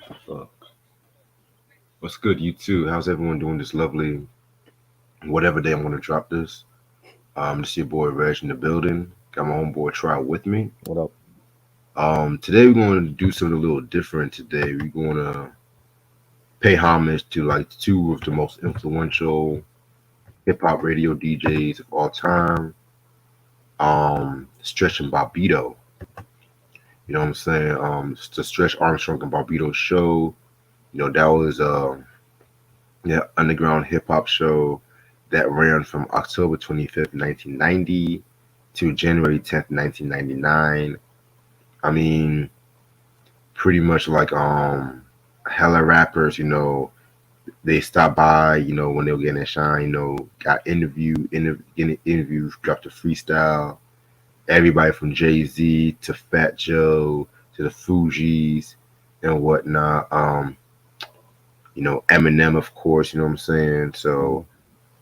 Uh, what's good, you too? How's everyone doing this lovely, whatever day I'm going to drop this? This is your boy Reg in the building. Got my homeboy Try with me. What up? Today we're going to do something a little different. Today we're going to pay homage to like two of the most influential hip hop radio DJs of all time. Stretch and Bobbito. You know what I'm saying? It's the Stretch Armstrong and Bobbito show. That was yeah, underground hip hop show that ran from October 25th, 1990 to January 10th, 1999. I mean, pretty much like hella rappers, they stopped by, when they were getting a shine, got getting interviews, dropped a freestyle. Everybody from Jay-Z to Fat Joe to the Fugees and whatnot. Eminem, of course, you know what I'm saying? So Mhm.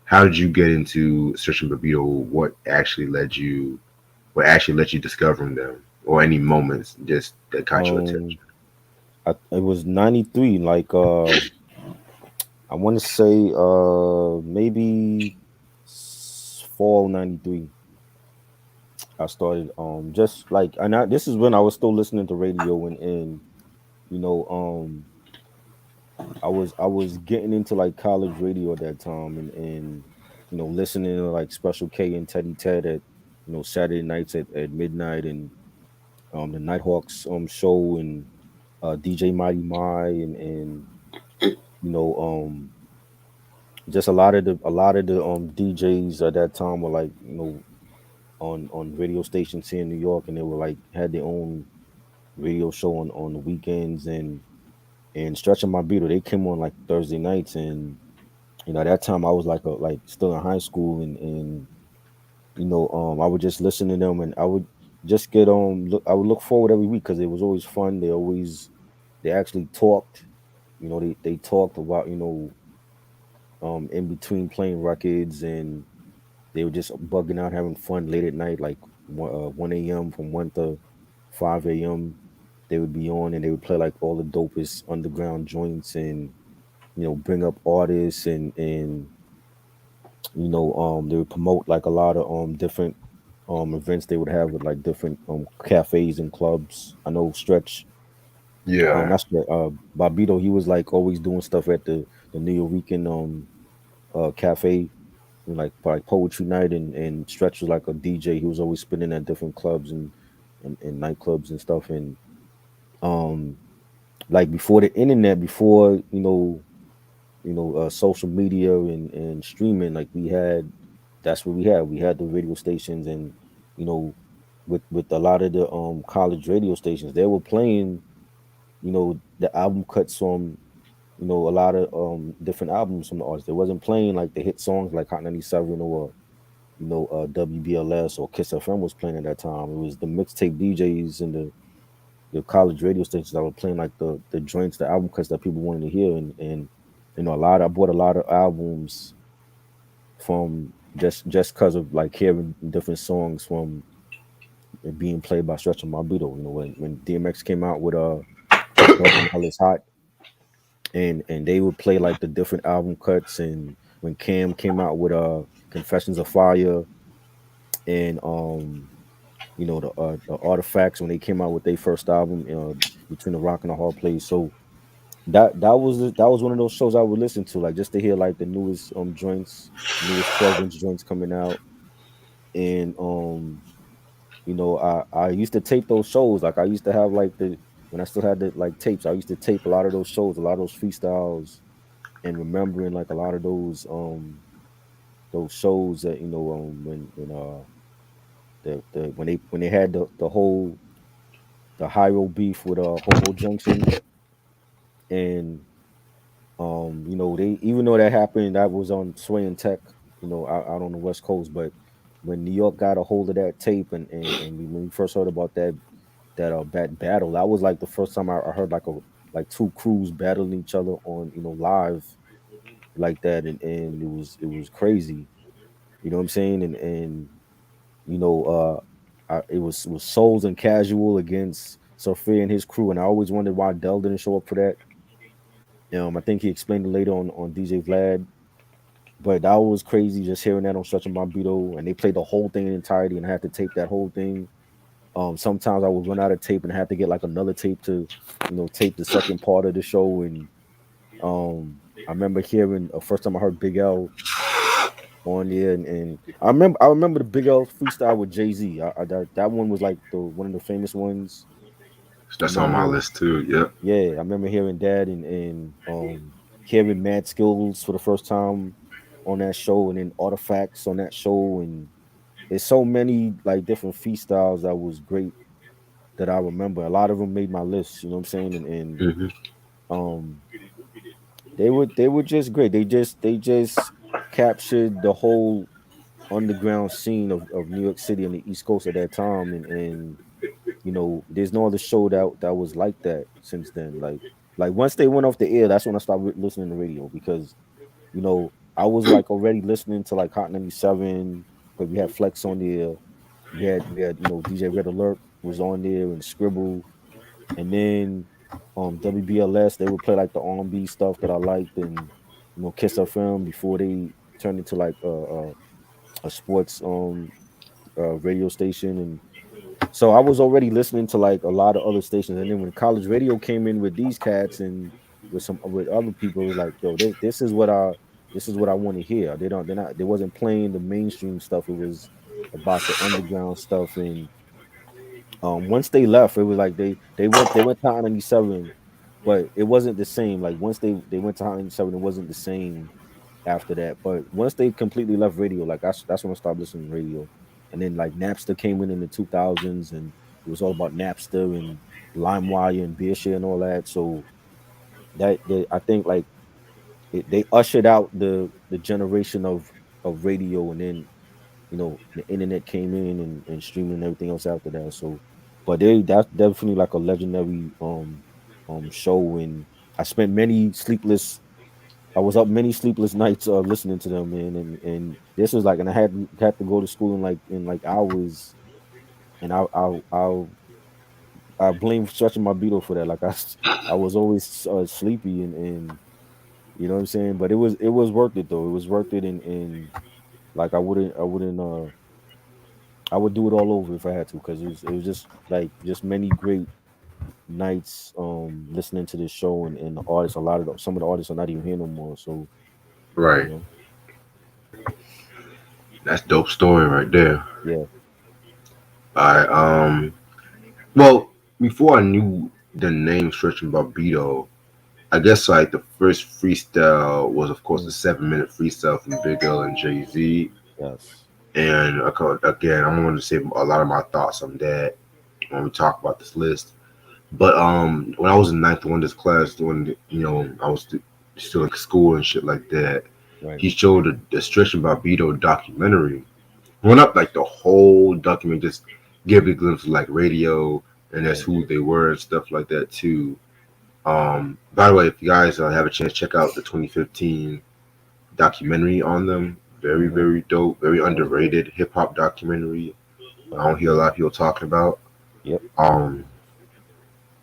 how did you get into searching Bobbito? What actually let you discovering them, or any moments just that caught your Um, attention? it was 93. Like I want to say maybe fall 93. I started just like this is when I was still listening to radio and you know I was getting into like college radio at that time and listening to like Special K and Teddy Ted at Saturday nights at midnight and the Nighthawks show and DJ Mighty Mai and you know just a lot of the DJs at that time were like on radio stations here in New York, and they were like had their own radio show on the weekends and Stretching My Beat, they came on like Thursday nights, and at that time I was like still in high school, and I would just listen to them, and I would just get I would look forward every week because it was always fun. They actually talked, they talked about in between playing records, and they were just bugging out, having fun late at night, like 1 a.m. from 1 to 5 a.m. They would be on and they would play like all the dopest underground joints and bring up artists and they would promote like a lot of different events they would have with like different cafes and clubs. I know Stretch, Yeah, that's Bobbito. He was like always doing stuff at the New York cafe, and like poetry night, and Stretch was like a DJ. He was always spinning at different clubs and nightclubs and stuff. And um like before the internet, before social media and streaming, like we had that's what we had. We had the radio stations, and you know with a lot of the college radio stations, they were playing the album cuts from a lot of different albums from the artists. They wasn't playing like the hit songs like Hot 97 or WBLS or Kiss FM was playing at that time. It was the mixtape DJs and the college radio stations that were playing like the joints, the album cuts that people wanted to hear, and I bought a lot of albums from just because of like hearing different songs from it being played by Stretch and Bobbito. When DMX came out with Drunk and Hell is Hot, and they would play like the different album cuts, and when Cam came out with Confessions of Fire and the Artifacts when they came out with their first album, Between the Rock and the Hard Place. So that was one of those shows I would listen to, like just to hear like the newest joints, newest 12-inch joints coming out. And I used to tape those shows. Like I used to have like the when I still had the like tapes, I used to tape a lot of those shows, a lot of those freestyles, and remembering like a lot of those shows that when when they had the whole the Hyro beef with Hobo Junction, and they, even though that happened, that was on Sway and Tech, out on the West Coast. But when New York got a hold of that tape, and when we first heard about that battle, that was like the first time I heard like two crews battling each other on live like that, and it was crazy. You know what I'm saying? And you know, it was Souls and Casual against Sophia and his crew, and I always wondered why Dell didn't show up for that. I think he explained it later on DJ Vlad. But that was crazy just hearing that on Stretching Bobbito, and they played the whole thing in entirety, and I had to tape that whole thing. Sometimes I would run out of tape and have to get like another tape to, tape the second part of the show. And I remember hearing first time I heard Big L on there, and I remember the Big L freestyle with Jay Z. That one was like the one of the famous ones. That's on my list too. Yep. Yeah, I remember hearing that and hearing Mad Skills for the first time on that show, and then Artifacts on that show, and there's so many like different freestyles that was great that I remember. A lot of them made my list. You know what I'm saying? And Hmm. um, they were just great. They just captured the whole underground scene of New York City and the East Coast at that time, and there's no other show that was like that since then. Like once they went off the air, that's when I started listening to radio because I was like already listening to like Hot 97 because we had Flex on there. We had DJ Red Alert was on there and Scribble, and then WBLS they would play like the R&B stuff that I liked, and Kiss FM before they turned into like a sports radio station. And so I was already listening to like a lot of other stations, and then when college radio came in with these cats and with other people, it was like, yo, this is what I want to hear. They wasn't playing the mainstream stuff. It was about the underground stuff. And once they left, it was like they went to Hot 97, but it wasn't the same. Like once they went to Hot 97, it wasn't the same after that. But once they completely left radio, like that's when I started listening to radio. And then like Napster came in the 2000s, and it was all about Napster and LimeWire and Beershare and all that. So I think like they ushered out the generation of radio, and then the internet came in and streaming and everything else after that. So, but that's definitely like a legendary show, and I spent many sleepless I was up many sleepless nights listening to them, man, and this was like, and I had to go to school in like hours, and I blame stretching my beetle for that. Like I was always sleepy, and you know what I'm saying, but it was worth it though. It was worth it, and like I would do it all over if I had to, because it was just many great nights listening to this show, and the artists. Some of the artists are not even here no more, so you Right. know, That's dope story right there. yeah. All right. Well, before I knew the name Stretching Bobbito, I guess like the first freestyle was, of course, the Mm, 7 minute freestyle from Big L and Jay Z. yes. And again, I'm going to say a lot of my thoughts on that when we talk about this list. But when I was in ninth one this class, when I was still in school and shit like that, Right. he showed the Stretching Bobbito documentary. Well, not like the whole document, just give a glimpse of like radio and that's Right. who they were and stuff like that too. By the way, if you guys have a chance, check out the 2015 documentary on them. Very, Mm-hmm. very dope. Very That was dope. underrated hip hop documentary. I Right. don't hear a lot of people talking about. Yep. Um,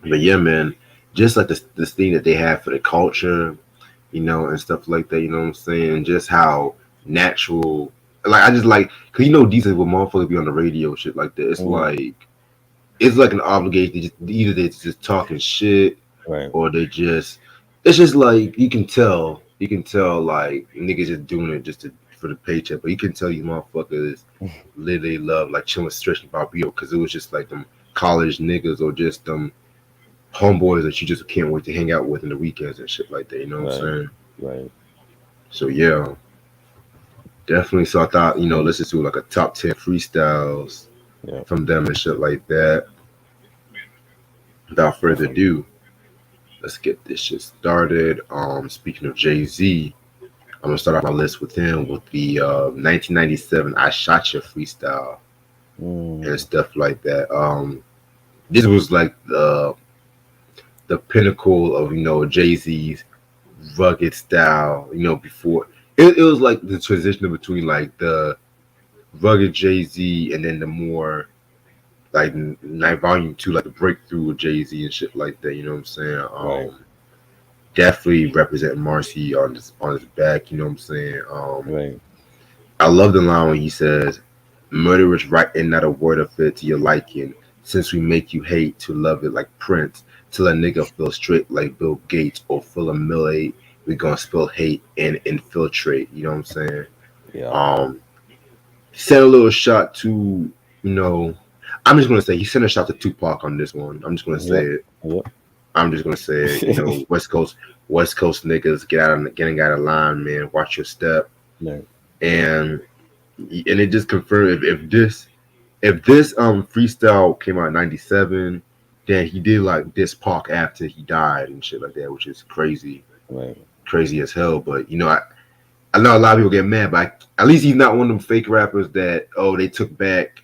but yeah, man, just like this thing that they have for the culture, and stuff like that. You know what I'm saying? Just how natural. Like I just like, cause these are when motherfuckers be on the radio, shit like that. Mm-hmm. It's like an obligation. To just either they're just talking shit Right. or they just. It's just like you can tell like niggas just doing it just for the paycheck, but you can tell you motherfuckers literally love like chilling, stretching Barbio because it was just like them college niggas or just them homeboys that you just can't wait to hang out with in the weekends and shit like that. You know what I'm Right. saying? Right. So yeah, definitely. So I thought let's just do like a top 10 freestyles Yeah. from them and shit like that. Without further ado, let's get this shit started. Speaking of Jay Z, I'm gonna start off my list with him with the 1997 "I Shot Ya" freestyle and Mm. stuff like that. This was like the pinnacle of Jay Z's rugged style. Before it was like the transition between like the rugged Jay Z and then the more like volume two, like the breakthrough of Jay Z and shit like that. You know what I'm saying? Right. definitely represent Marcy on his back. You know what I'm saying? Right. I love the line when he says, "Murderers right and not a word of it to your liking. Since we make you hate to love it like Prince, till a nigga feel straight like Bill Gates or full of Millade, we gonna spill hate and infiltrate." You know what I'm saying? Yeah. Um, sent a little shot to, you know, I'm just gonna say he sent a shot to Tupac on this one. I'm just gonna say Yep. it. Yep. I'm just gonna say it. You know, West Coast niggas getting out of line, man. Watch your step. Right. And it just confirmed if this freestyle came out in '97, then he did like this Pac after he died and shit like that, which is crazy, Right. crazy as hell. But you know, I know a lot of people get mad, but at least he's not one of them fake rappers that they took back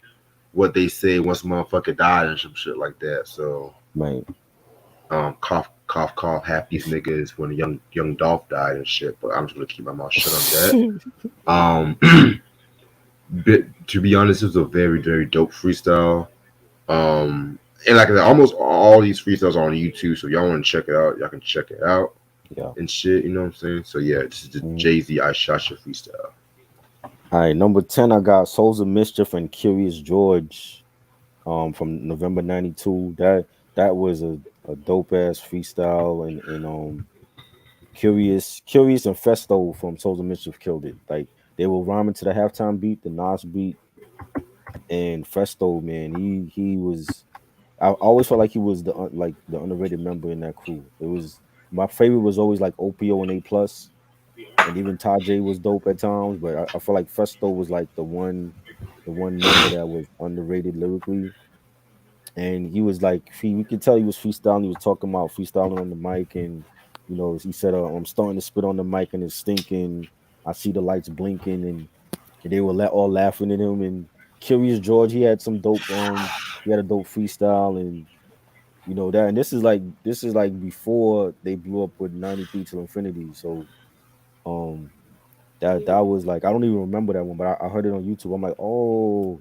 what they say once a motherfucker died and some shit like that. So Right. cough cough cough half these niggas when young Dolph died and shit. But I'm just gonna keep my mouth shut on that. Um, but to be honest, it was a very very dope freestyle. And like I said, almost all these freestyles are on YouTube, so y'all want to check it out, y'all can check it out Yeah. and shit. You know what I'm saying? So yeah, this is the Mhm. Jay-Z "I Shot Your" freestyle. All right, number 10, I got Souls of Mischief and Curious George from November 92. That was a dope ass freestyle, and Curious and Festo from Souls of Mischief killed it. Like they were rhyming to the halftime beat, the Nas beat, and Festo, man, he was. I always felt like he was like the underrated member in that crew. It was my favorite was always like OPO and A+, and even Tajay was dope at times, but I feel like Festo was like the one member that was underrated lyrically. And he was like we could tell he was freestyling. He was talking about freestyling on the mic, and he said, "I'm starting to spit on the mic and it's stinking. I see the lights blinking," and they were all laughing at him. And Curious George, he had a dope freestyle, and that. And this is like before they blew up with 93 till infinity. So um that was like I don't even remember that one, but I heard it on YouTube. I'm like, oh,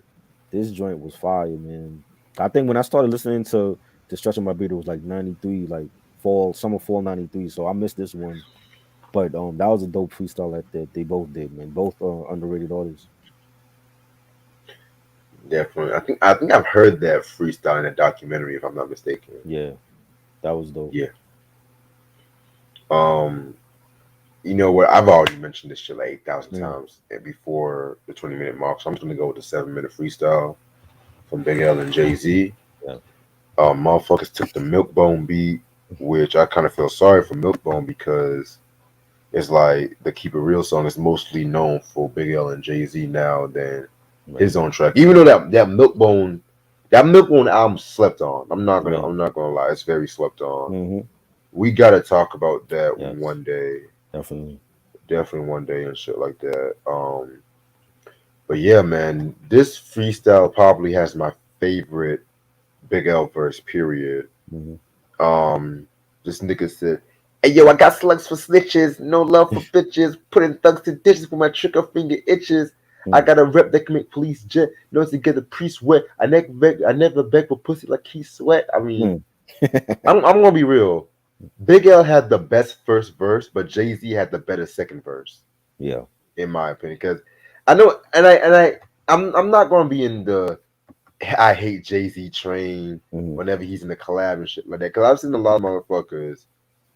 this joint was fire, man. I think when I started listening to Stretch on My Beat, it was like 93, like fall 93. So I missed this one. But that was a dope freestyle that they both did, man. Both underrated artists. Definitely, I think I've heard that freestyle in a documentary, if I'm not mistaken. Yeah, that was dope. Yeah. Um, you know what? I've already mentioned this shit like 8,000 Mm, times and before the 20-minute mark, so I'm just gonna go with the 7-minute freestyle from Big L and Jay Z. yeah, Motherfuckers took the Milkbone beat, which I kind of feel sorry for Milkbone because it's like the Keep It Real song is mostly known for Big L and Jay Z now than right. his own track. Even though that Milkbone album slept on. I'm not gonna Yeah. I'm not gonna lie, it's very slept on. Mm-hmm. We gotta talk about that Yes, one day, definitely. definitely one day and shit like that. But yeah, man, this freestyle probably has my favorite Big L verse. Period. Mm-hmm. Um, this nigga said, "Hey yo, I got slugs for snitches, no love for bitches, putting thugs to dishes when my trigger finger itches. I got a rep that can make police jet, knows to get the priest wet. I never beg for pussy like he sweat." I mean, Mm. I'm gonna be real. Big L had the best first verse, but Jay Z had the better second verse, Yeah. in my opinion. Because I know, I'm not gonna be in the I hate Jay Z train Mm-hmm. whenever he's in the collab and shit like that. Because I've seen a lot of motherfuckers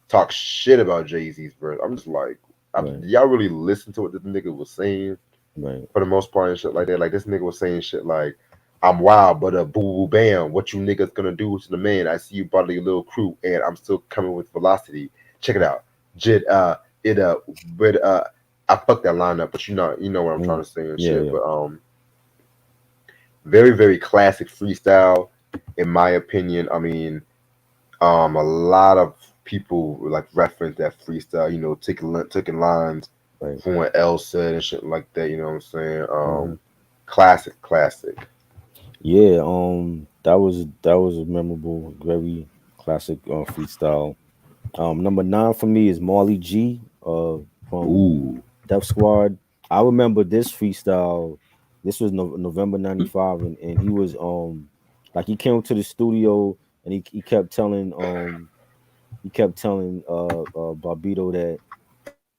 talk shit about Jay Z's verse. I'm just like, Right. y'all really listen to what this nigga was saying Right. for the most part and shit like that? Like this nigga was saying shit like, "I'm wild, but boo boo bam, what you niggas gonna do to the man? I see you brought your little crew, and I'm still coming with velocity. Check it out, Jid. It but I fucked that line up, but you know what I'm trying Mm. to say and Yeah. shit. Yeah. But very very classic freestyle, in my opinion. I mean, a lot of people like reference that freestyle, taking lines Right. from what L said and shit like that. You know what I'm saying? Mm-hmm. Classic, classic. Yeah, that was a memorable, very classic freestyle. Number 9 for me is Marley G, from Ooh, Def Squad. I remember this freestyle. This was November '95, and he was like he came to the studio and he kept telling he kept telling Bobbito that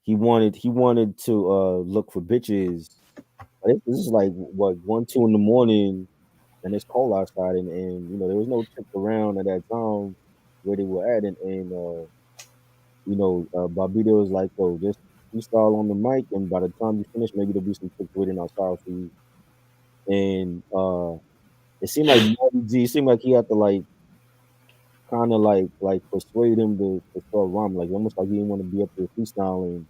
he wanted to look for bitches. This is like what 1, 2 in the morning, and it's cold outside, and there was no chick around at that time where they were at, and Bobbito was like, "Oh, just freestyle on the mic, and by the time you finish, maybe there'll be some chicks waiting outside for you." And it seemed like Marty G. It seemed like he had to kind of like persuade him to start rhyming, like almost like he didn't want to be up there freestyling.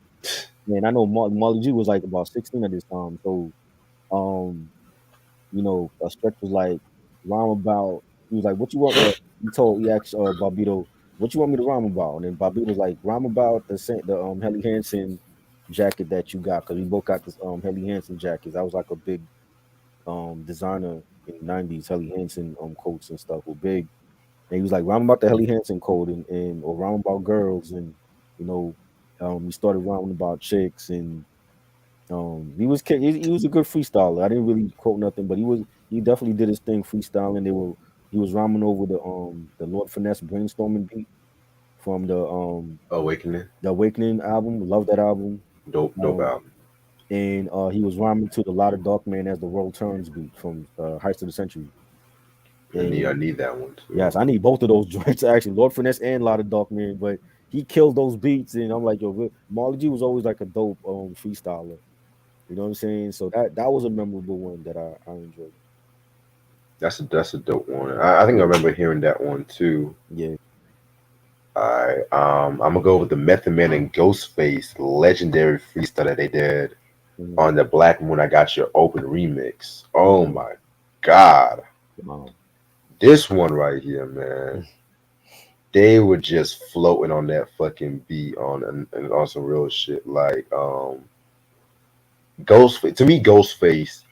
Man, I know Marley G was like about 16 at this time, so um, Stretch was like rhyme about. He was like, "What you want?" He asked Bobbito, "What you want me to rhyme about?" And then Bobbito was like, "Rhyme about the Helly Hansen jacket that you got, because we both got this Helly Hansen jackets. I was like a big designer in the '90s. Helly Hansen coats and stuff were big." And he was like, rhyme about the Helly Hansen code and or rhyme about girls, and you know, he started rhyming about chicks, and he was a good freestyler. I didn't really quote nothing, but he definitely did his thing freestyling. He was rhyming over the Lord Finesse brainstorming beat from Awakening, the Awakening album. Love that album. dope Um, album. and he was rhyming to the Lot of Dark Man as the World Turns beat from Heist of the Century. I And need that one yes, too. I need both of those joints actually, Lord Finesse and Lot of Dark Man. But he killed those beats, and I'm like, yo, Marley G was always like a dope freestyler. You know what I'm saying? So that was a memorable one that I enjoyed. That's a dope one. I think I remember hearing that one too. Yeah. Alright, I'm gonna go with the Method Man and Ghostface legendary freestyle that they did Mhm. on the Black Moon I Got Your Open remix. Oh Okay. my god, Wow. this one right here, man. They were just floating on that fucking beat and on some real shit. Like Ghostface, to me, Ghostface.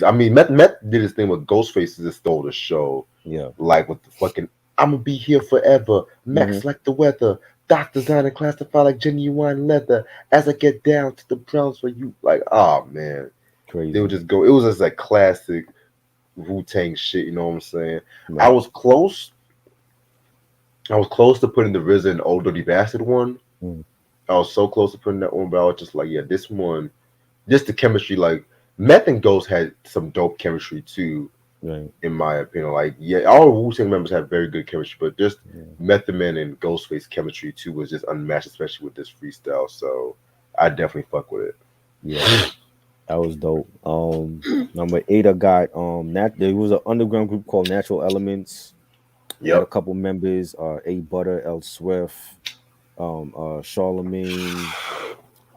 I mean, Met did his thing with Ghostface just stole the show. Yeah. Like with the fucking, I'm gonna be here forever. Hmm. Max like the weather. Doc design and classify like genuine leather. As I get down to the Browns for you, like, oh man, they would Crazy. just go. It was just like classic Wu Tang shit. You know what I'm saying? I Right. was close. I was close to putting the RZA and Old Dirty Bastard one. Mm. I was so close to putting that one, but I was just like, yeah, this one, just the chemistry. Like Meth and Ghost had some dope chemistry too, Right. in my opinion. Like, yeah, all Wu Tang members have very good chemistry, but just Yeah. Method Man and Ghostface chemistry too was just unmatched, especially with this freestyle. So I definitely fuck with it. Yeah. That was dope. Number 8, I got there was an underground group called Natural Elements. Had a Yep. couple members, A Butter, L Swift, Charlemagne.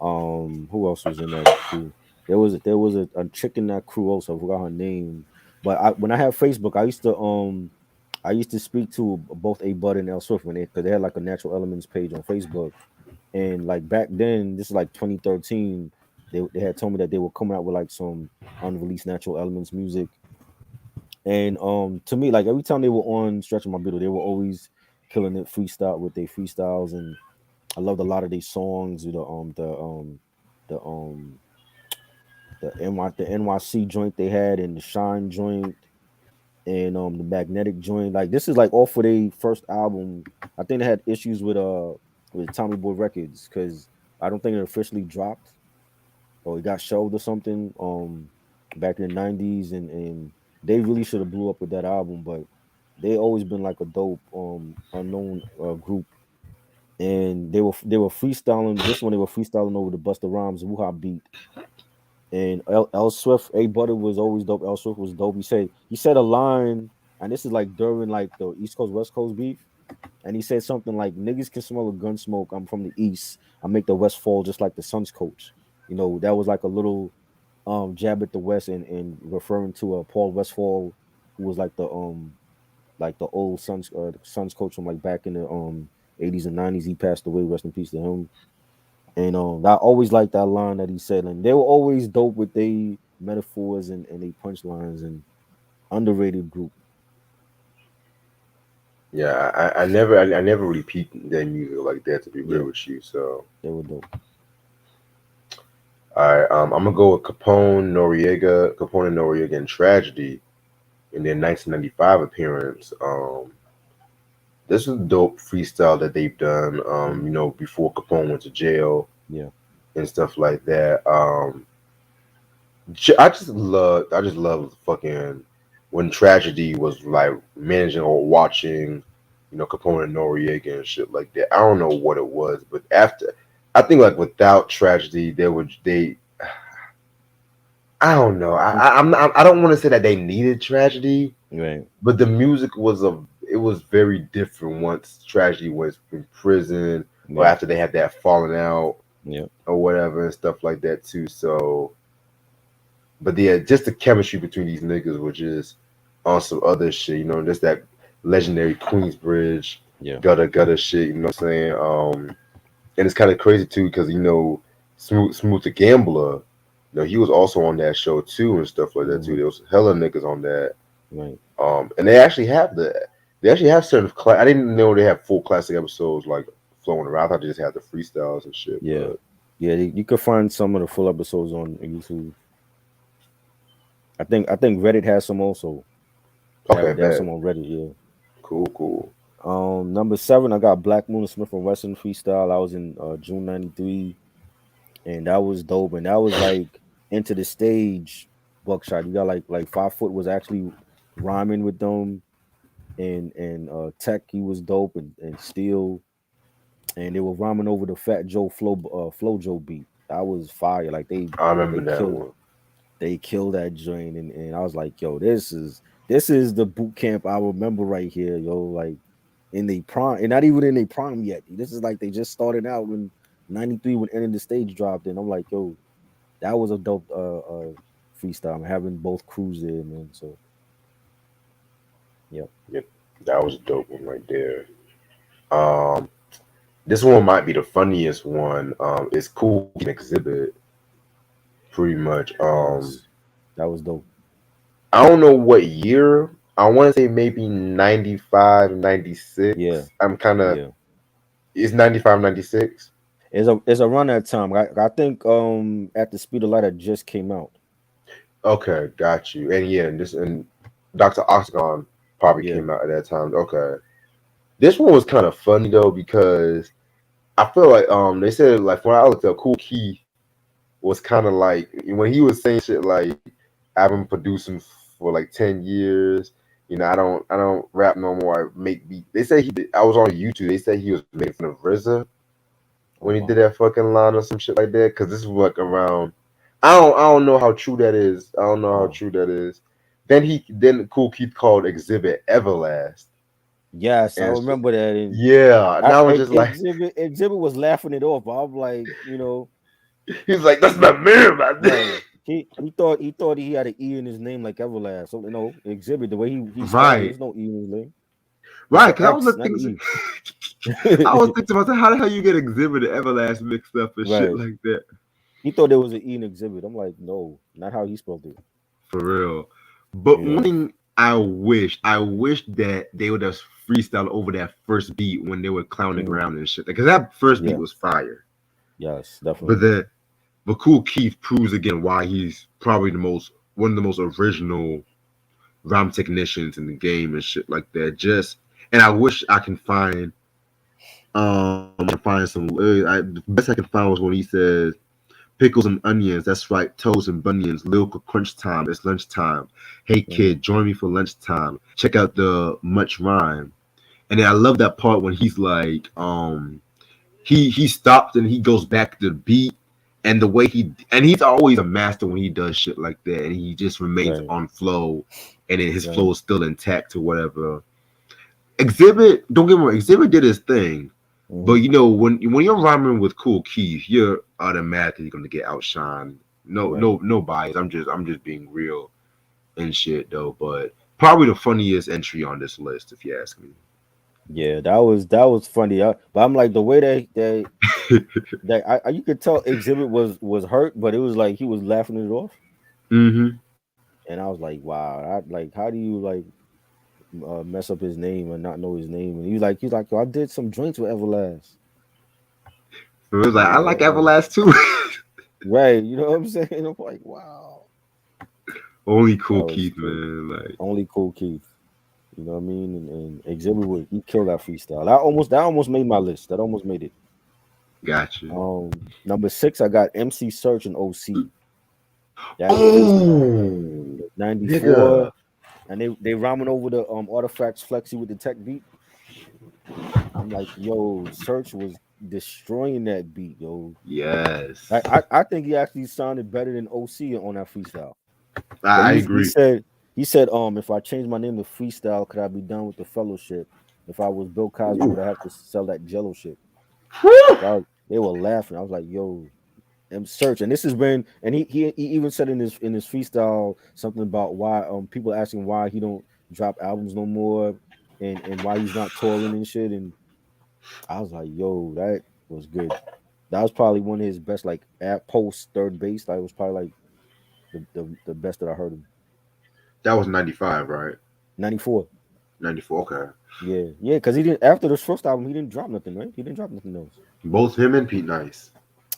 Who else was in that crew? There was a chick in that crew also. I forgot her name. But when I had Facebook, I used to speak to both A Bud and L Swift when because they had like a Natural Elements page on Facebook. And like back then, this is like 2013, they had told me that they were coming out with like some unreleased Natural Elements music. And to me, like every time they were on Stretch My Biddle, they were always killing it freestyle with their freestyles, and I loved a lot of their songs. The the NYC joint they had, and the Shine joint, and the Magnetic joint. Like this is like all for their first album. I think they had issues with Tommy Boy Records because I don't think it officially dropped or it got shelved or something. Back in the '90s, and they really should have blew up with that album, but they always been like a dope unknown group, and they were freestyling. This one they were freestyling over the Busta Rhymes Wuha beat. And L Swift, A Butter was always dope. L Swift was dope. He said a line, and this is like during like the East Coast West Coast beef, and he said something like "Niggas can smell a gun smoke. I'm from the East. I make the West fall just like the Suns coach." That was like a little jab at the West, and referring to Paul Westfall, who was like the old Suns coach from like back in the '80s and '90s. He passed away. Rest in peace to him. And I always liked that line that he said, and they were always dope with their metaphors and their punchlines, and underrated group. Yeah, I never repeat their music like that to be real Yeah, with you. So, they were dope. all right, I'm gonna go with Capone and Noriega and Tragedy in their 1995 appearance. this is dope freestyle that they've done. Mm-hmm. Before Capone went to jail Yeah. and stuff like that. I just love fucking when Tragedy was like managing or watching, Capone and Noriega and shit like that. I don't know what it was, but after, I think like without Tragedy, I don't know. I don't want to say that they needed Tragedy, Right. but the music it was very different once Tragedy was in prison or Yeah. after they had that falling out Yeah. or whatever and stuff like that too. So, but yeah, just the chemistry between these niggas was just on some other shit. Just that legendary Queensbridge Yeah. gutter shit. You know what I'm saying? And it's kind of crazy too because Smooth the Gambler. He was also on that show too and stuff like that too. Mm-hmm. There was hella niggas on that. Right. And they actually have certain I didn't know they have full classic episodes like flowing around. I thought they just had the freestyles and shit. Yeah. But Yeah. You could find some of the full episodes on YouTube. I think Reddit has some also. They okay, have, they have bad, some on Reddit. Yeah. cool, cool. Number 7, I got Black Moon Smith and Wesson freestyle. I was in June '93, and that was dope. And that was like into the stage buckshot. You got like 5 foot was actually rhyming with them, and Tech he was dope, and Steel, and they were rhyming over the Fat Joe Flow Joe beat. That was fire. Like I remember they that killed one. they killed that joint, and I was like, yo, this is the boot camp I remember right here, yo. Like in the prime, and not even in the prime yet. This is like they just started out when '93 when Ending the Stage dropped in. I'm like, yo, that was a dope freestyle. I'm having both crews there, man. So yeah. Yeah, that was a dope one right there. Um, this one might be the funniest one. It's Cool Kid Exhibit, pretty much. Yes. That was dope. I don't know what year. I want to say maybe 95, Yeah. 96. I'm kind of, Yeah. it's 95, 96. It's a run that time. I think At the Speed of Light that just came out. Okay, got you. And yeah, and Dr. Oxgon probably Yeah. came out at that time. Okay. This one was kind of funny though because I feel like they said like when I looked up Cool Keith was kind of like when he was saying shit like I've been producing for like 10 years. I don't rap no more. I make beat. They say I was on YouTube. They said he was making fun of RZA Oh when he did wow. that fucking line or some shit like that. Cause this is like around. I don't know how true that is. I don't know how Oh true that is. Then Cool Keith called Exhibit Everlast. yes, I And so, remember that. And yeah, and I was just like, Exhibit was laughing it off. I'm like, he's like, that's my man, man. right. He thought he had an E in his name like Everlast. So Exhibit the way he spelled it, Right, there's no E in his name. It's right. an Because I was X, like not an thinking, E. I was thinking about how the hell you get Exhibit and Everlast mixed up and shit Right. like that. He thought there was an E in Exhibit. I'm like, no, not how he spelled it. For real. But one Yeah. thing I wish that they would have freestyle over that first beat when they were clowning Mhm. around and shit. Because that first beat Yeah. was fire. Yes, But definitely. the but Cool Keith proves again why he's probably one of the most original rhyme technicians in the game and shit like that. And I wish I can find some. The best I can find was when he says pickles and onions. That's right, toes and bunions. Lyrical crunch time. It's lunchtime. Hey Hmm. kid, join me for lunchtime. Check out the much rhyme. And then I love that part when he's like, he stops and he goes back to the beat. And the way he's always a master when he does shit like that, and he just remains Right. on flow, and then his Right. flow is still intact or whatever. Exhibit, don't get me wrong, Exhibit did his thing, but Hmm. when you're rhyming with Cool Keith, you're automatically gonna get outshined. No, Right. no, no bias. I'm just being real and shit though. But probably the funniest entry on this list, if you ask me. Yeah, that was funny. But I'm like the way that you could tell Exhibit was hurt, but it was like he was laughing it off, Mm-hmm. and I was like, wow, like how do you like mess up his name and not know his name? And he's like, yo, I did some joints with Everlast. So it was like I'm I like, like oh, Everlast too. right. You know what I'm saying? I'm like, wow, Only that Cool was Keith, crazy. man. Like Only Cool Keith. You know what I mean? And Exhibit would he killed that freestyle. That almost made my list. That almost made it. Gotcha. Number six, I got MC Search and OC. That freestyle Oh, 94. nigga. And they rhyming over the artifacts flexi with the tech beat. I'm like, yo, Search was destroying that beat, yo. I, Yes, I, I think he actually sounded better than OC on that freestyle. But I he agree. said if I change my name to freestyle, could I be done with the fellowship? If I was Bill Cosby, Ooh. would I have to sell that jello shit? Whew. They were laughing. I was like, yo, I'm search. And this has been and he even said in his freestyle something about why people asking why he don't drop albums no more and why he's not touring and shit. And I was like, yo, that was good. That was probably one of his best like at post third base. Like it was probably like the best that I heard him. That was 95, right? 94. 94. Okay. Yeah, yeah, because he didn't after this first album, he didn't drop nothing, right? He didn't drop nothing else. Both him and Pete Nice.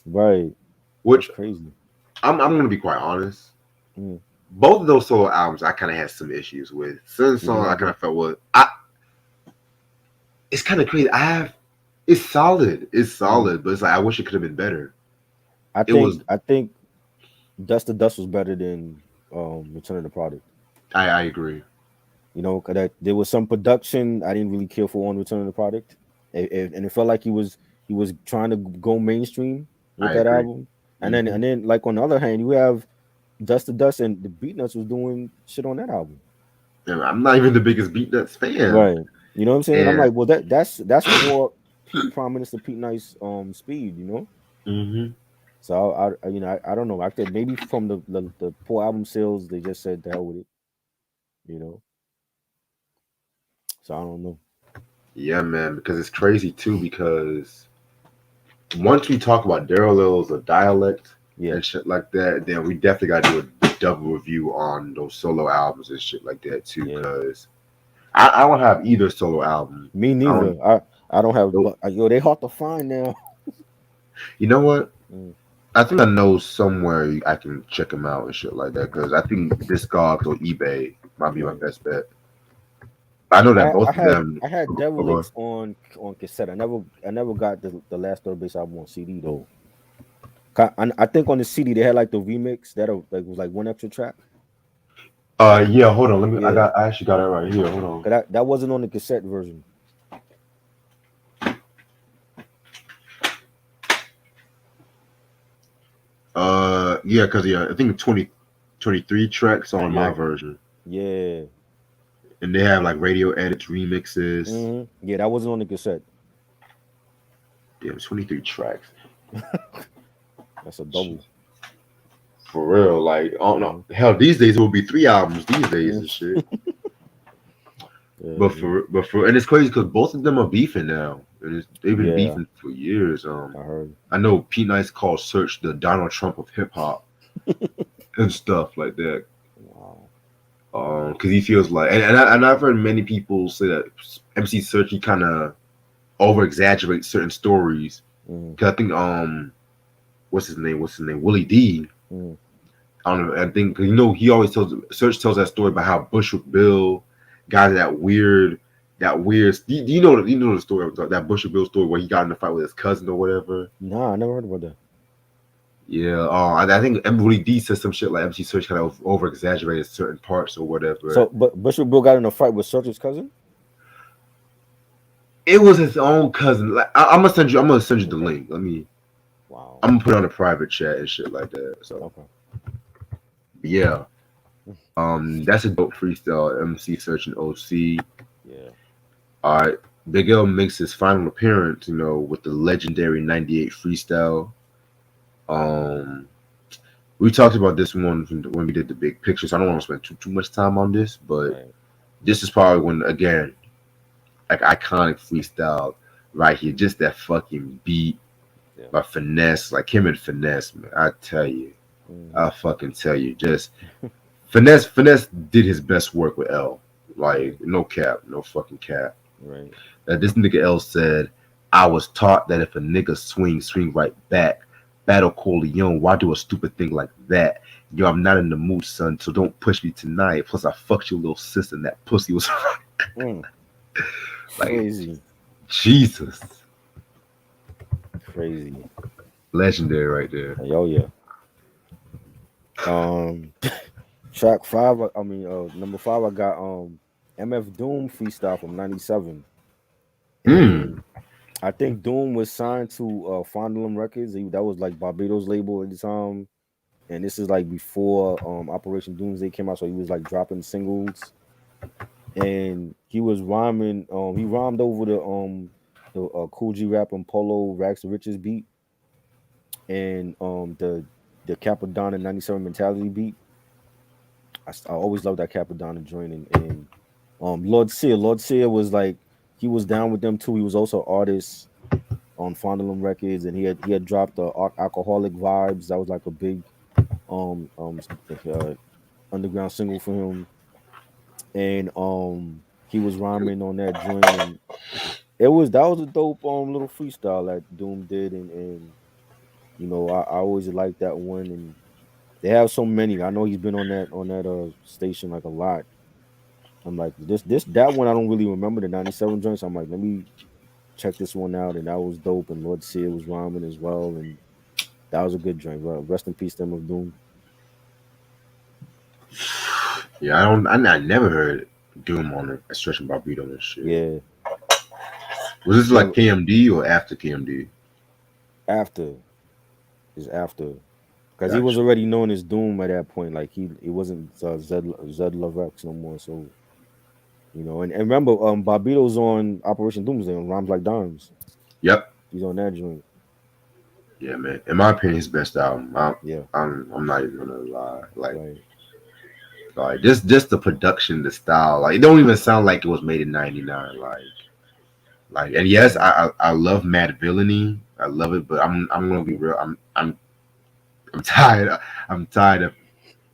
Right. Which Crazy. I'm gonna be quite honest. Mm. Both of those solo albums I kind of had some issues with. Certain Yeah, songs I kind of felt was I. It's kind of crazy. I have. It's solid. It's mm. solid, but it's like I wish it could have been better. I It think was. I think Dust to Dust was better than Return of the Product. I agree. You know, 'cause that there was some production I didn't really care for on Return of the Product, and it felt like he was trying to go mainstream with I that agree. album. And then Hmm. and then like on the other hand, you have Dust to Dust and the Beatnuts was doing shit on that album. And I'm not even the biggest Beatnuts fan, Right. You know what I'm saying? I'm and like, well, that's more Pete Prime Minister Pete Nice speed, you know. hmm So I don't know. I think maybe from the poor album sales, they just said the hell with it, you know. So I don't know. yeah, man, because it's crazy too. Because once we talk about parallels of dialect Yeah, and shit like that, then we definitely got to do a double review on those solo albums and shit like that too. yeah. Because I don't have either solo album. Me I neither. don't. I don't have, Nope. but yo, they hard to find now. You know what? Mm, I think I know somewhere I can check them out and shit like that. Because I think Discogs or eBay might be my right. best bet. I know that I both of had them. I had Okay. Derelicts on cassette. I never got the last Third Base album on CD though. I think on the CD they had like the remix that like was like one extra track. Yeah. Hold on. Let me. Yeah, I actually got it right here. Hold on. 'cause that wasn't on the cassette version. Yeah, because I think 23 tracks on my Yeah, version, yeah, and they have like radio edits, remixes. yeah. That wasn't on the cassette. Yeah, 23 tracks. That's a Jeez, double. for real. Like, oh no, Hmm. hell, these days it will be 3 albums these days Hmm. and shit. Yeah, man. And it's crazy because both of them are beefing now, and they've been Yeah, beefing for years. I heard. I know Pete Nice called Search the Donald Trump of hip hop and stuff like that. Wow. Because he feels like, and I've heard many people say that MC Search he kind of over exaggerates certain stories. Hmm. Because I think what's his name? Willie D. Hmm. I don't know. I think he always tells that story about how Bushwick Bill got that weird. Do you know the story of that Bushwick Bill story where he got in a fight with his cousin or whatever. Nah, I never heard about that. Yeah, I think Willie D says some shit like MC Search kind of over exaggerated certain parts or whatever. So, but Bishop Bill got in a fight with Search's cousin. It was his own cousin. Like I'm gonna send you. I'm gonna send you the Okay. link. Wow. I'm gonna put it on a private chat and shit like that. So Okay. yeah, that's a dope freestyle. MC Search and OC. Yeah. All right, Big L makes his final appearance. With the legendary '98 freestyle. Um, we talked about this one when we did the big picture. So I don't want to spend too much time on this, but Right. this is probably when again, like iconic freestyle right here. Just that fucking beat Yeah. by Finesse, like him and Finesse, man. I tell you. Hmm. I fucking tell you, just Finesse did his best work with L. Right. Like no cap, no fucking cap. Right. That this nigga L said, I was taught that if a nigga swing right back. Battle Corleone, why do a stupid thing like that? Yo, I'm not in the mood, son, so don't push me tonight. Plus, I fucked your little sister and that pussy was Mm, Like crazy, Jesus, crazy. legendary right there. Like, oh yeah. Um, track five. Number five. I got MF Doom freestyle from '97, Mm. and I think Doom was signed to Fondlem Records. That was like Bobbito's label at the time, and this is like before Operation Doomsday came out. So he was like dropping singles, and he was rhyming. He rhymed over the Cool G Rap and Polo Rags to Riches beat, and the Capadonna '97 Mentality beat. I always loved that Capadonna joint, and Lord Sear was like he was down with them too. He was also an artist on Fondlem Records, and he had dropped the Alcoholic Vibes. That was like a big um um uh, underground single for him, and he was rhyming on that joint, and that was a dope little freestyle that Doom did, and I always liked that one, and they have so many. I know he's been on that station like a lot. I'm like this that one I don't really remember the '97 joints. I'm like let me check this one out, and that was dope. And Lord Sear was rhyming as well, and that was a good joint. Well, rest in peace, them of Doom. Yeah, I don't. I never heard Doom on a stretching Bobbito and shit. Yeah, Was this like never KMD or after KMD? after is after because he was Gotcha. already known as Doom at that point. Like he wasn't Zed Love X no more. So and remember, Bobito's on Operation Doomsday on Rhymes Like Dimes. Yep. He's on that joint. Yeah, man. In my opinion, his best album. Yeah, I'm not even gonna lie. right. Like just the production, the style. Like it don't even sound like it was made in '99. And yes, Hmm. I love Mad Villainy. I love it, but I'm gonna be real. I'm tired. I'm tired of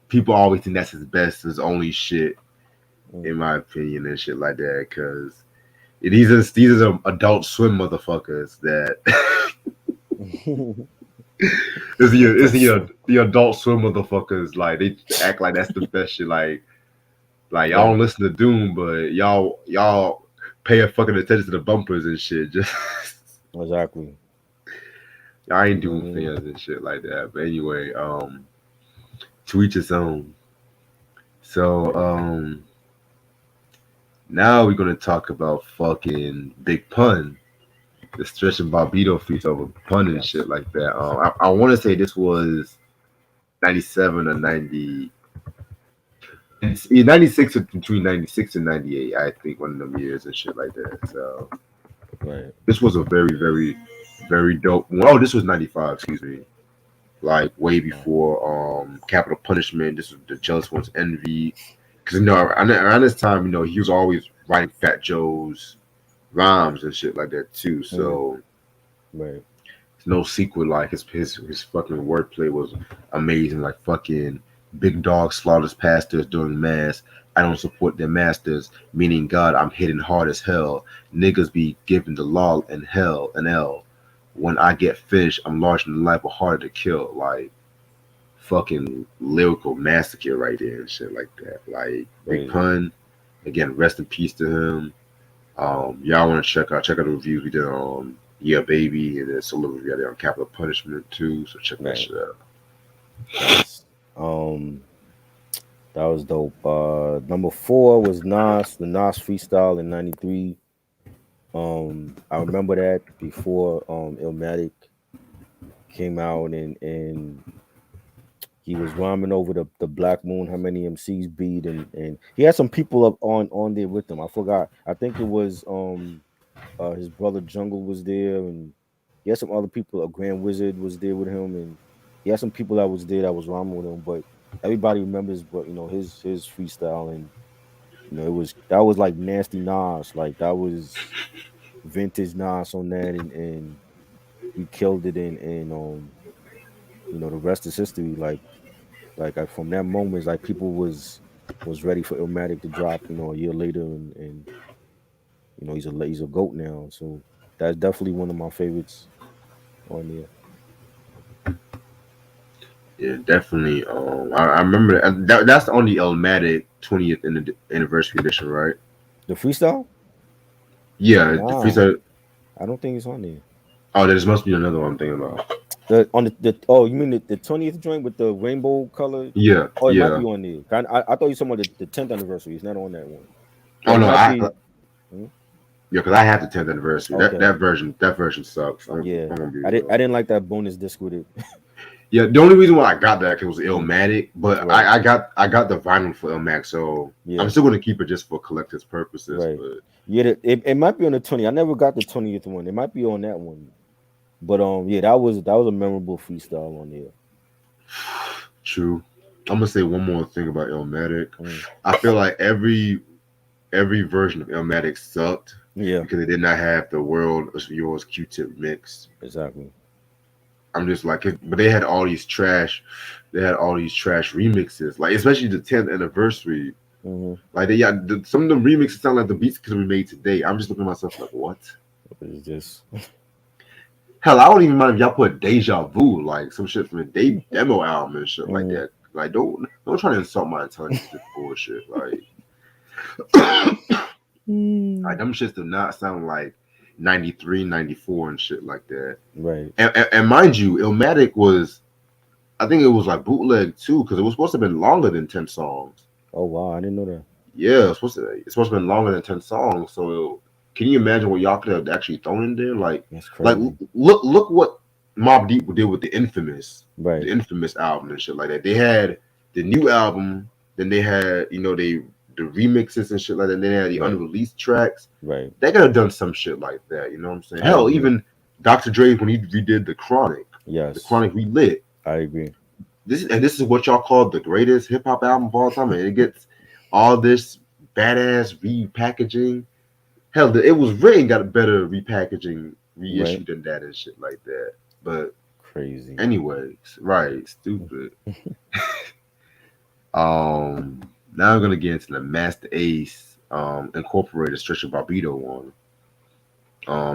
people always think that's his best, his only shit, in my opinion, and shit like that. Because these are adult swim motherfuckers that Mm. is Adult the Swim. the adult swim motherfuckers. Like they act like that's the best shit. Like y'all don't Right. listen to Doom, but y'all pay a fucking attention to the bumpers and shit. Just Exactly. y'all ain't You know Doom what I mean? fans and shit like that. But anyway, to each his own. So now we're gonna talk about fucking Big Pun, the Stretch and Bobbito feast over Pun and shit Yes. like that. I want to say this was 97 or 90. It's 96 between 96 and 98. I think one of them years and shit like that. So Right. this was a very, very, very dope one. Oh, this was 95, excuse me. Like way Right. before Capital Punishment. This was the Jealous One's Envy. Because around this time, he was always writing Fat Joe's rhymes and shit like that too. Mm. So Right. no sequel. Like his fucking wordplay was amazing. Like fucking big dog slaughters pastors during mass. I don't support their masters, meaning God. I'm hitting hard as hell. Niggas be giving the law and hell and L. When I get finished, I'm launching the life but harder to kill. Like fucking lyrical massacre right there and shit like that. Like Big Crazy. Pun. Again, rest in peace to him. Y'all want to check out the reviews we did on Yeah Baby, and then some of we got it on Capital Punishment too. So check that Right. shit out. Yes. That was dope. Number four was the Nas freestyle in '93. I remember that before Illmatic came out, and he was rhyming over the Black Moon, how many MCs beat, and he had some people up on there with him. I forgot. I think it was his brother Jungle was there, and he had some other people. A Grand Wizard was there with him, and he had some people that was there that was rhyming with him. But everybody remembers, but his freestyle, and that was like nasty Nas, like that was vintage Nas on that, and he killed it, and the rest is history. Like from that moment, it's like people was ready for Illmatic to drop, a year later, and he's a goat now. So that's definitely one of my favorites on there. Yeah, definitely. I remember that's on the Elmatic 20th anniversary edition, right? The freestyle? Yeah, the Nah, freestyle. I don't think it's on there. Oh, there must be another one I'm thinking about. The on the oh, you mean the 20th joint with the rainbow color? Yeah, Oh, it might yeah. be on there. I thought you were talking about the 10th anniversary. It's not on that one, but Oh it no, might be. Hmm? yeah, because I had the 10th anniversary. That Okay, that version sucks. yeah. I'm gonna be I real. didn't like that bonus disc with it. Yeah, the only reason why I got that because it was Mm, Illmatic, but right. I got the vinyl for Illmatic, so I'm Yeah. still gonna keep it just for collector's purposes. Right. But Yeah. It might be on the 20. I never got the 20th one. It might be on that one. But yeah, that was a memorable freestyle on there. true. I'm gonna say one more thing about Illmatic. Mm, I feel like every version of Illmatic sucked yeah. because it did not have the World of Yours Q-Tip mix. Exactly. I'm just like, but they had all these trash, they had all these trash remixes, like especially the 10th anniversary. Mm-hmm. Like they, yeah, some of the remixes sound like the beats could be made today. I'm just looking at myself like, what? It's just Hell, I don't even mind if y'all put Deja Vu, like some shit from a demo album and shit like mm, that. Like, don't try to insult my intelligence with this bullshit. Like, like mm. them shits do not sound like 93, 94 and shit like that. Right. And mind you, Illmatic was, I think it was like bootleg too, because it was supposed to have been longer than 10 songs. Oh wow, I didn't know that. Yeah, it's supposed to have been longer than 10 songs. So can you imagine what y'all could have actually thrown in there? That's Like crazy. look what Mobb Deep did with the Right. infamous album and shit like that. They had the new album, then they had the remixes and shit like that. And then they had the Right. unreleased tracks. Right. They could have done some shit like that. You know what I'm saying? I Hell, agree. even Dr. Dre when he redid the Yes, Chronic Relit. I agree. This is what y'all call the greatest hip hop album of all time, and it gets all this badass repackaging. Hell, it was written got a better repackaging reissue Right. than that and shit like that. But Crazy. anyways, right, stupid. Um, now I'm gonna get into the Master Ace Incorporated Stretcher Bobbito one.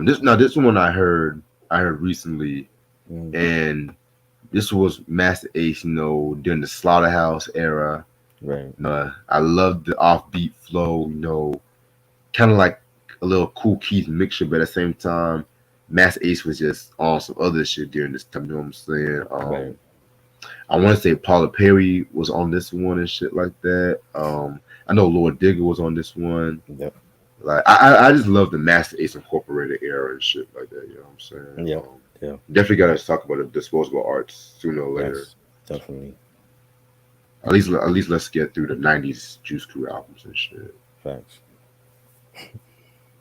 This one I heard recently, Mm, and this was Master Ace, during the Slaughterhouse era. right. I loved the offbeat flow, kind of like a little Cool Keith mixture, but at the same time, Master Ace was just on some other shit during this time. You know what I'm saying? Right. I want to say Paula Perry was on this one and shit like that. I know Lord Digger was on this one. Yep. Like I just love the Master Ace Incorporated era and shit like that. You know what I'm saying? Yep. Yeah. Definitely got to talk about the disposable arts sooner or later. Yes. Definitely. At least let's get through the '90s Juice Crew albums and shit. Facts.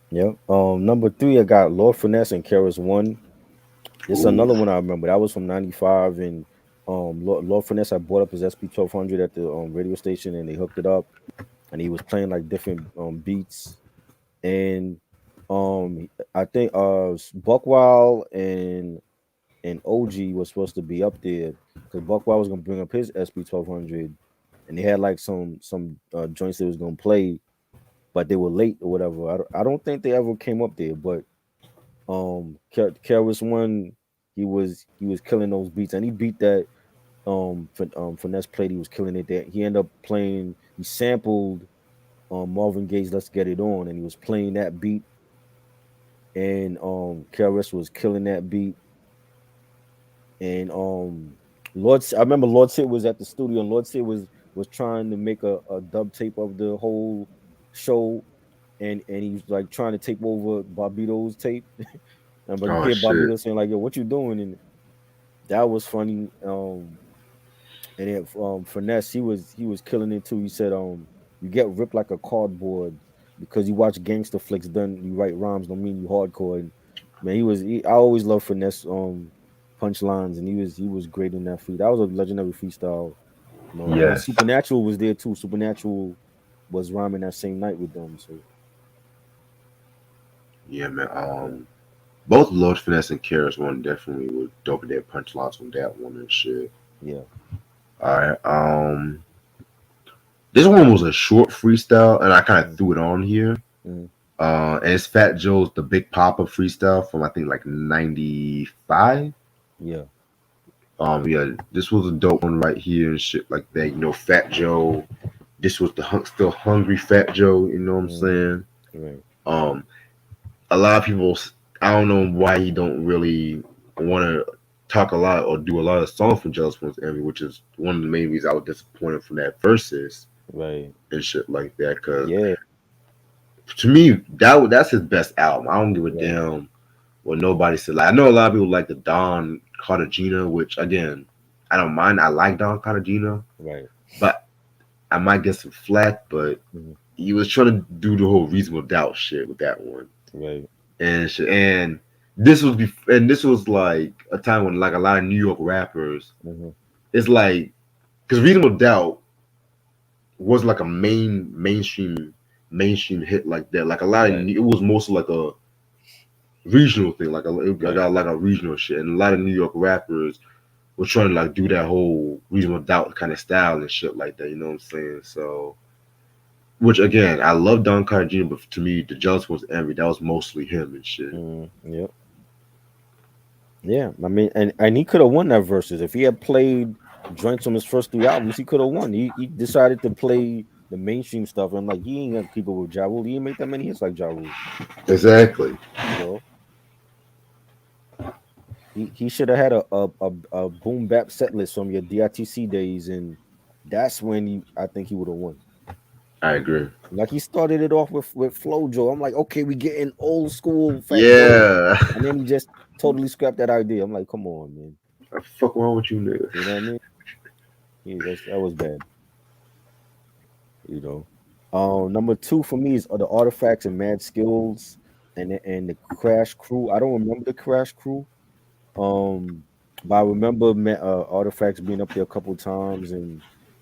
Yep. Number three, I got Lord Finesse and Keras One. This is Ooh, another one I remember. That was from '95, and Lord Finesse I bought up his SP 1200 at the radio station, and they hooked it up, and he was playing like different beats, and I think Buckwild and OG was supposed to be up there because Buckwild was gonna bring up his SP 1200, and they had like some joints they was gonna play, but they were late or whatever. I don't think they ever came up there, but Keras One, he was killing those beats, and he beat that finesse played. He was killing it. That he ended up playing. He sampled Marvin Gaye's "Let's Get It On," and he was playing that beat, and KRS was killing that beat, and I remember Lord Sid was at the studio, and Lord Sid was trying to make a dub tape of the whole show, and he was like trying to tape over Bobbito's tape. But you oh hear shit. Bobbito saying like, "Yo, what you doing?" And that was funny. And then Finesse, he was killing it too. He said, you get ripped like a cardboard because you watch gangster flicks. Done, you write rhymes don't mean you hardcore." And man, I always loved Finesse punchlines, and he was great in that feat. That was a legendary freestyle. And then Yes. Supernatural was there too. Supernatural was rhyming that same night with them. So Yeah, man. Both Lord Finesse and Karis one definitely were dope at their punchlines on that one and shit. yeah. All right. This one was a short freestyle, and I kind of Mm, threw it on here. mm, And it's Fat Joe's The Big Papa freestyle from I think like '95. yeah. Yeah, this was a dope one right here and shit like that. Fat Joe. This was the still hungry Fat Joe. You know what I'm Mm, saying? Right. Um, a lot of people, I don't know why he don't really want to talk a lot or do a lot of songs from Jealous One's Envy, which is one of the main reasons I was disappointed from that verses Right. and shit like that. Because Yeah. to me, that's his best album. I don't give a Right. damn what nobody said. Like, I know a lot of people like the Don Cartagena, which again, I don't mind. I like Don Cartagena, Right. but I might get some flack. But Mhm. he was trying to do the whole reasonable doubt shit with that one, Right. and shit. And this was like a time when like a lot of New York rappers, Mhm. it's like because reasonable doubt was like a mainstream hit like that. Like a lot of Right. it was mostly like a regional thing, like I Right. got like a regional shit, and a lot of New York rappers were trying to like do that whole reasonable doubt kind of style and shit like that. You know what I'm saying? So, which again, I love Don Cardigino, but to me, the Jealous was Envy. That was mostly him and shit. Yep. Yeah. I mean, and he could have won that versus if he had played joints on his first three albums. He could have won. He decided to play the mainstream stuff, and like he ain't gonna keep up with Ja Rule. He ain't make that many hits like Ja Rule. Exactly. You know, he should have had a boom bap set list from your DITC days, and that's when I think he would have won. I agree. Like he started it off with Flojo. I'm like, okay, we getting old school Fat Joe, Yeah. and then he just totally scrapped that idea. I'm like, come on, man. What the fuck wrong with you, nigga? You know what I mean? That was bad. You know. Number two for me is the artifacts and mad skills, and the Crash Crew. I don't remember the Crash Crew. Um, but I remember artifacts being up there a couple times, and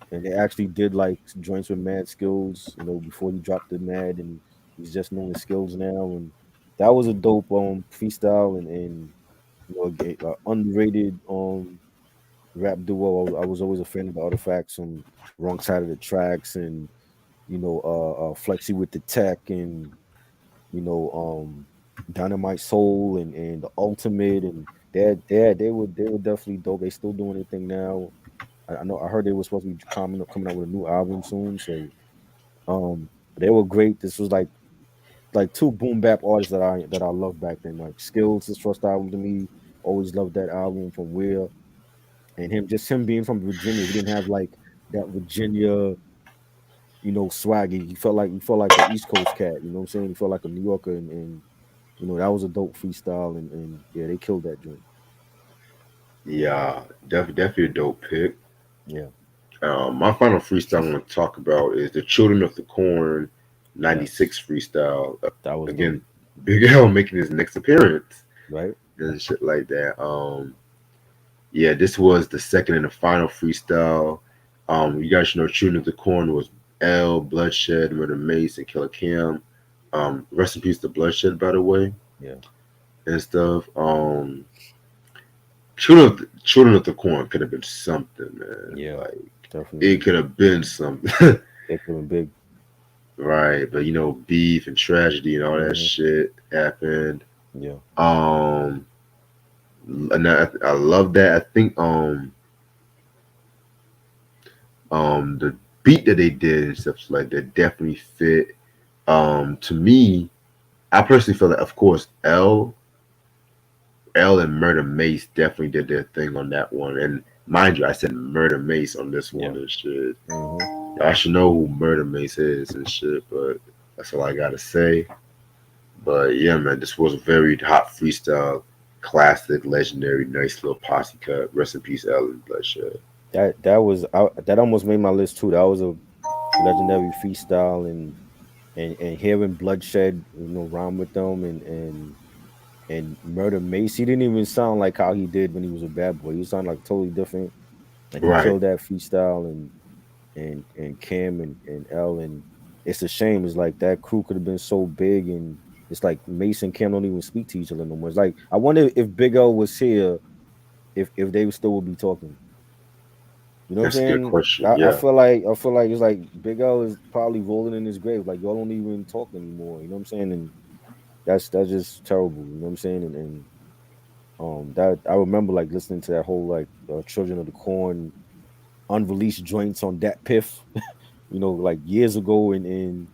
they actually did like joints with mad skills. You know, before he dropped the mad, and he's just knowing his skills now, and that was a dope freestyle and underrated rap duo. I was always a fan of the artifacts on Wrong Side of the Tracks and Flexi with the Tech and you know Dynamite Soul and the Ultimate and they were definitely dope. They still doing anything now. I know I heard they were supposed to be coming out with a new album soon. So they were great. This was like two boom bap artists that I loved back then. Like Skills, his first album to me, always loved that album from Where and him being from Virginia. He didn't have like that Virginia, swaggy. He felt like an East Coast cat. You know what I'm saying? He felt like a New Yorker, and that was a dope freestyle, and yeah, they killed that joint. Yeah, definitely a dope pick. Yeah, My final freestyle I want to talk about is the Children of the Corn '96 yes, freestyle. that was dope. Again, Big L making his next appearance Right? and shit like that. Yeah, this was the second and the final freestyle. You guys should know Children of the Corn was L, Bloodshed, Murder Mace, and Killer Cam. Rest in peace to Bloodshed, by the way, Yeah, and stuff. Children of the Corn could have been something, man. yeah, Like it definitely. could have been something. They could have been big. Right, but beef and tragedy and all that Hmm. shit happened. Yeah, Um, and I love that. I think the beat that they did and stuff like that definitely fit. To me, I personally feel that of course L and Murder Mace definitely did their thing on that one. And mind you, I said Murder Mace on this one yeah. and shit. Hmm. I should know who Murder Mace is and shit, but that's all I gotta say. But yeah, man, this was a very hot freestyle, classic, legendary, nice little posse cut. Rest in peace, Ellen Bloodshed. That almost made my list too. That was a legendary freestyle, and hearing Bloodshed, rhyme with them and Murder Mace. He didn't even sound like how he did when he was a bad boy. He sounded like totally different, and he Right, killed that freestyle and Cam and L. And it's a shame. It's like that crew could have been so big, and it's like Mace and Cam don't even speak to each other no more. It's like I wonder if Big O was here, if they still would be talking. You know what I'm that's a good saying? question. I Yeah, feel like it's like Big O is probably rolling in his grave. Like y'all don't even talk anymore. You know what I'm saying? And that's just terrible. You know what I'm saying? And that I remember like listening to that whole like Children of the Corn unreleased joints on that Piff, like years ago, and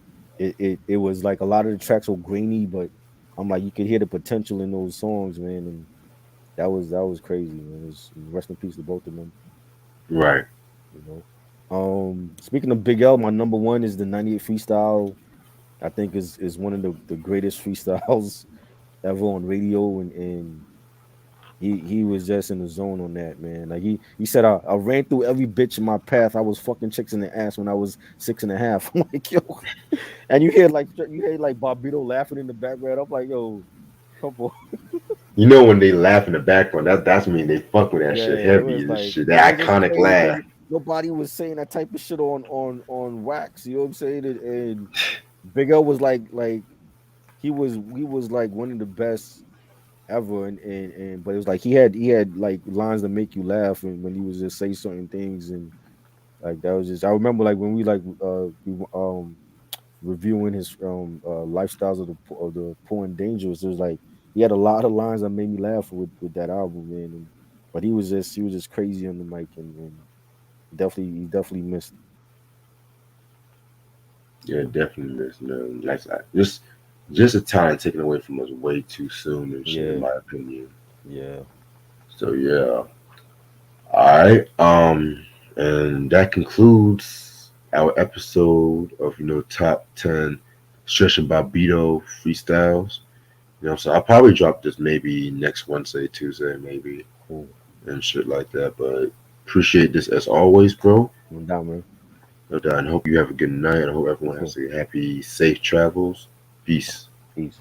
it was like a lot of the tracks were grainy, but I'm like you could hear the potential in those songs, man, and that was crazy, man. It's, rest in peace to both of them, Right. you know. Speaking of Big L, my number one is the '98 freestyle. I think is one of the greatest freestyles ever on radio, and he was just in the zone on that, man. Like he said, I ran through every bitch in my path. I was fucking chicks in the ass when I was 6 and a half. I'm like, yo, and you hear like Bobbito laughing in the background. I'm like, yo, come on. You know when they laugh in the background, that's mean they fuck with that Yeah, shit it heavy was and like shit. it was That just iconic laugh. crazy. Nobody was saying that type of shit on wax. You know what I'm saying? And Big L was like he was like one of the best ever, and but it was like he had like lines that make you laugh, and when he was just say certain things, and like that was just I remember like when reviewing his lifestyles of the poor and dangerous. It was like he had a lot of lines that made me laugh with that album, man. And but he was just crazy on the mic, and he definitely missed. Yeah, definitely this, man. Like just a talent taken away from us way too soon and shit, in Yeah, my opinion. yeah. So yeah. Alright. And that concludes our episode of, top 10 Stretch and Bobbito freestyles. So I'll probably drop this maybe next Wednesday, Tuesday, maybe, Cool. and shit like that. But appreciate this as always, bro. No doubt, man. No doubt. And hope you have a good night. I hope You everyone has too. a happy, safe travels. Yeah. Peace. Peace.